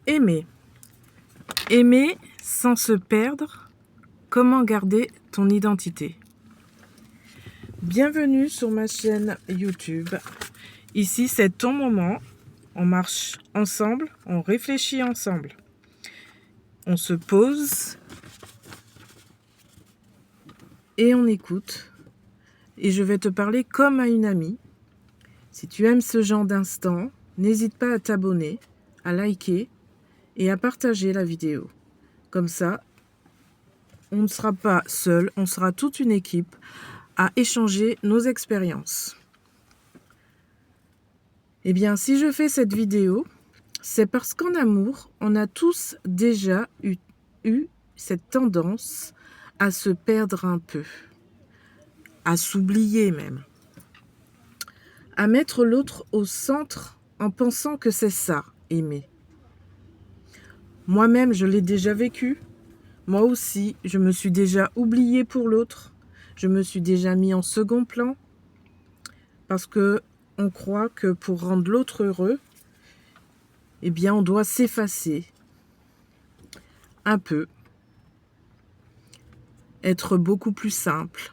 Aimer. Aimer sans se perdre. Comment garder ton identité? Bienvenue sur ma chaîne YouTube. Ici, c'est ton moment. On marche ensemble, on réfléchit ensemble. On se pose et on écoute. Et je vais te parler comme à une amie. Si tu aimes ce genre d'instant, n'hésite pas à t'abonner, à liker et à partager la vidéo. Comme ça, on ne sera pas seul, on sera toute une équipe à échanger nos expériences. Eh bien, si je fais cette vidéo, c'est parce qu'en amour, on a tous déjà eu cette tendance à se perdre un peu, à s'oublier même, à mettre l'autre au centre en pensant que c'est ça, aimer. Moi-même, je l'ai déjà vécu. Moi aussi, je me suis déjà oubliée pour l'autre. Je me suis déjà mis en second plan parce que on croit que pour rendre l'autre heureux, eh bien, on doit s'effacer un peu, être beaucoup plus simple,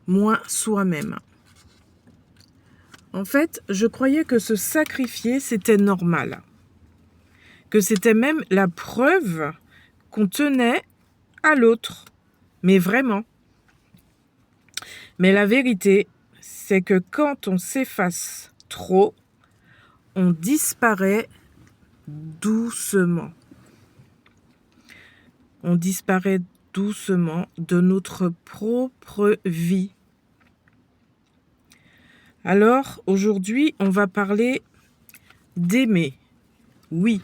moins soi-même. En fait, je croyais que se sacrifier, c'était normal, que c'était même la preuve qu'on tenait à l'autre, mais vraiment. Mais la vérité, c'est que quand on s'efface trop, on disparaît doucement. On disparaît doucement de notre propre vie. Alors, aujourd'hui, on va parler d'aimer. Oui.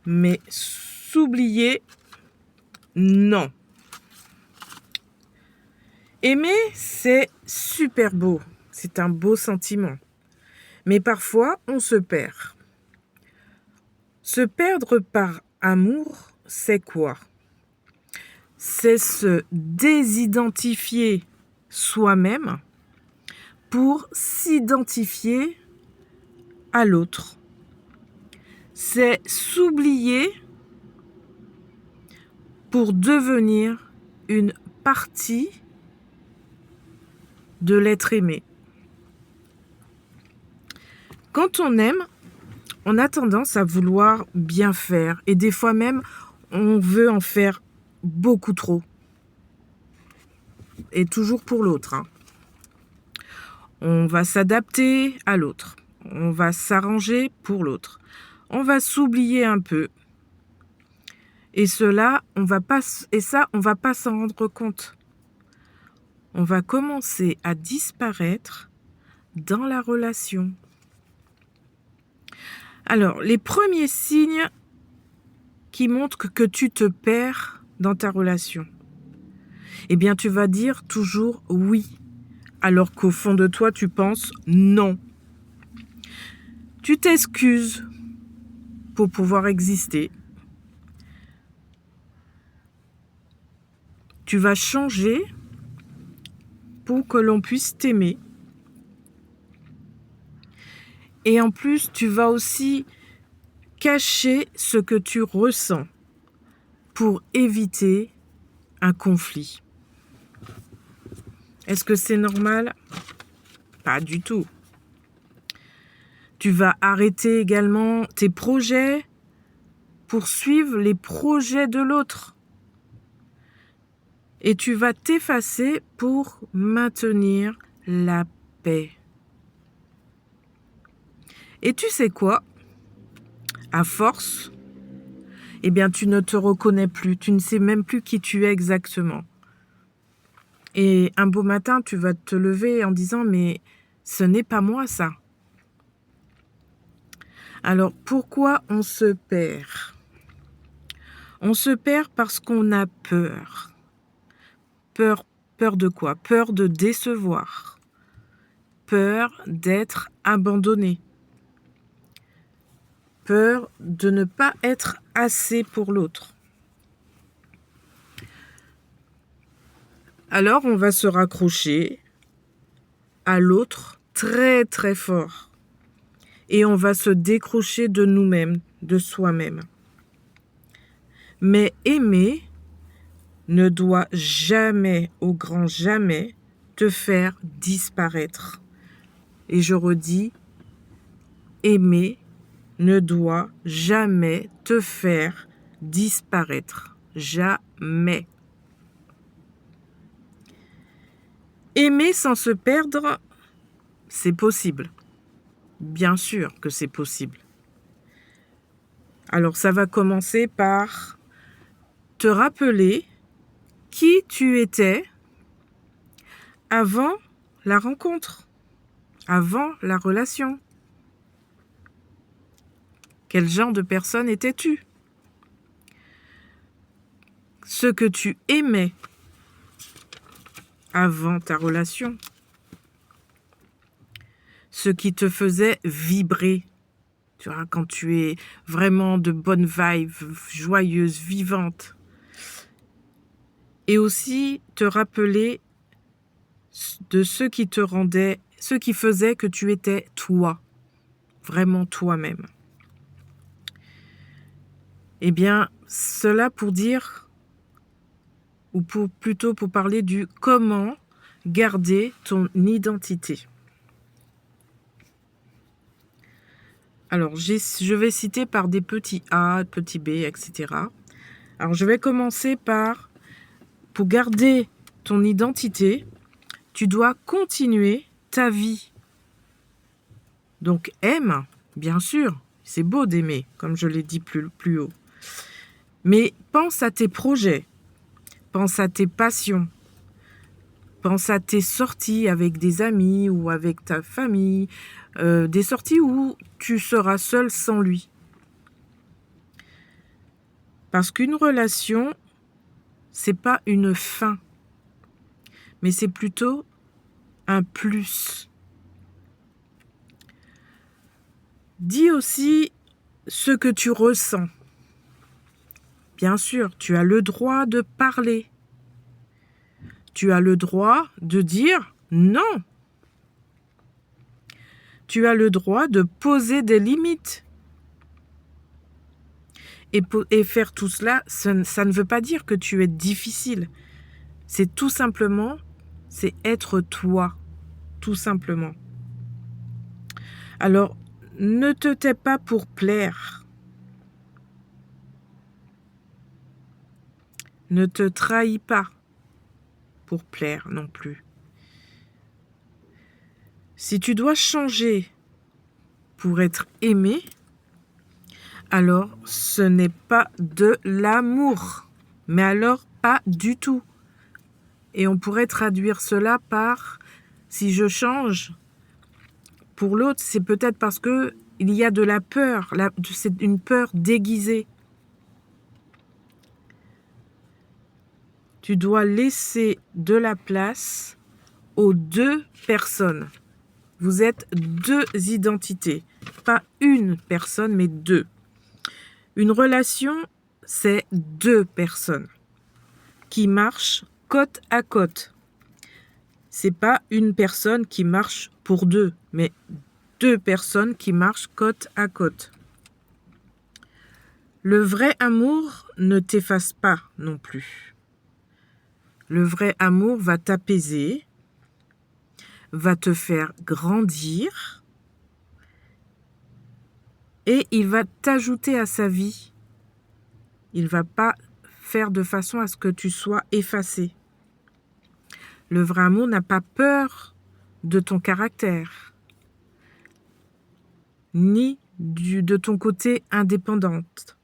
Mais s'oublier, non. Aimer, c'est super beau. C'est un beau sentiment. Mais parfois, on se perd. Se perdre par amour, c'est quoi? C'est se désidentifier soi-même pour s'identifier à l'autre. C'est s'oublier pour devenir une partie de l'être aimé. Quand on aime, on a tendance à vouloir bien faire et des fois même, on veut en faire beaucoup trop. Et toujours pour l'autre. On va s'adapter à l'autre. On va s'arranger pour l'autre. On va s'oublier un peu. Et ça, on va pas s'en rendre compte. On va commencer à disparaître dans la relation. Alors, les premiers signes qui montrent que tu te perds dans ta relation, eh bien, tu vas dire toujours oui, alors qu'au fond de toi, tu penses non. Tu t'excuses pour pouvoir exister. Tu vas changer pour que l'on puisse t'aimer. Et en plus, tu vas aussi cacher ce que tu ressens pour éviter un conflit. Est-ce que c'est normal? Pas du tout. Tu vas arrêter également tes projets pour suivre les projets de l'autre. Et tu vas t'effacer pour maintenir la paix. Et tu sais quoi? À force, eh bien, tu ne te reconnais plus. Tu ne sais même plus qui tu es exactement. Et un beau matin, tu vas te lever en disant « Mais ce n'est pas moi, ça ». Alors, pourquoi on se perd? On se perd parce qu'on a peur. Peur de quoi? Peur de décevoir. Peur d'être abandonné. Peur de ne pas être assez pour l'autre. Alors, on va se raccrocher à l'autre très très fort. et on va se décrocher de nous-mêmes, de soi-même. Mais aimer ne doit jamais, au grand jamais, te faire disparaître. Et je redis, aimer ne doit jamais te faire disparaître. Jamais. Aimer sans se perdre, c'est possible. Bien sûr que c'est possible. Alors ça va commencer par te rappeler qui tu étais avant la rencontre, avant la relation. Quel genre de personne étais-tu? Ce que tu aimais avant ta relation. Ce qui te faisait vibrer. Tu vois, quand tu es vraiment de bonne vibe, joyeuse, vivante. Et aussi te rappeler de ce qui te rendait, ce qui faisait que tu étais toi, vraiment toi-même. Eh bien, cela pour dire, ou plutôt pour parler du comment garder ton identité. Alors, je vais citer par des petits A, petits B, etc. Alors, je vais commencer par, pour garder ton identité, tu dois continuer ta vie. Donc, aime, bien sûr, c'est beau d'aimer, comme je l'ai dit plus haut. Mais pense à tes projets, pense à tes passions, pense à tes sorties avec des amis ou avec ta famille, des sorties où tu seras seul sans lui. Parce qu'une relation, c'est pas une fin, mais c'est plutôt un plus. Dis aussi ce que tu ressens. Bien sûr, tu as le droit de parler. Tu as le droit de dire non. Tu as le droit de poser des limites. Et faire tout cela, ça ne veut pas dire que tu es difficile. C'est tout simplement, c'est être toi, tout simplement. Alors, ne te tais pas pour plaire. Ne te trahis pas pour plaire non plus. Si tu dois changer pour être aimé, alors ce n'est pas de l'amour, mais alors pas du tout. Et on pourrait traduire cela par si je change pour l'autre, c'est peut-être parce que il y a de la peur, c'est une peur déguisée. Tu dois laisser de la place aux deux personnes. Vous êtes deux identités, pas une personne, mais deux. Une relation, c'est deux personnes qui marchent côte à côte. C'est pas une personne qui marche pour deux, mais deux personnes qui marchent côte à côte. Le vrai amour ne t'efface pas non plus. Le vrai amour va t'apaiser, va te faire grandir et il va t'ajouter à sa vie. Il ne va pas faire de façon à ce que tu sois effacé. Le vrai amour n'a pas peur de ton caractère, ni de ton côté indépendante,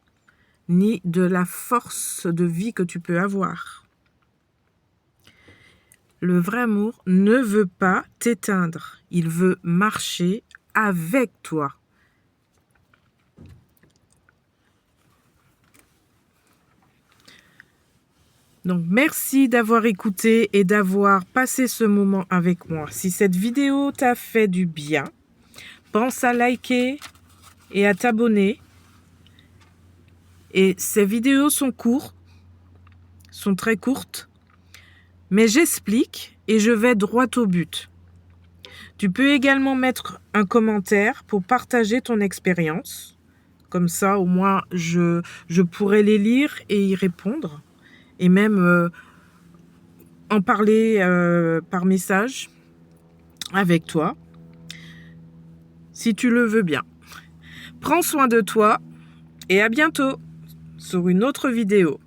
ni de la force de vie que tu peux avoir. Le vrai amour ne veut pas t'éteindre, il veut marcher avec toi. Donc, merci d'avoir écouté et d'avoir passé ce moment avec moi. Si cette vidéo t'a fait du bien, pense à liker et à t'abonner. Et ces vidéos sont courtes, sont très courtes, mais j'explique et je vais droit au but. Tu peux également mettre un commentaire pour partager ton expérience. Comme ça, au moins, je pourrai les lire et y répondre. Et même en parler par message avec toi, si tu le veux bien. Prends soin de toi et à bientôt sur une autre vidéo.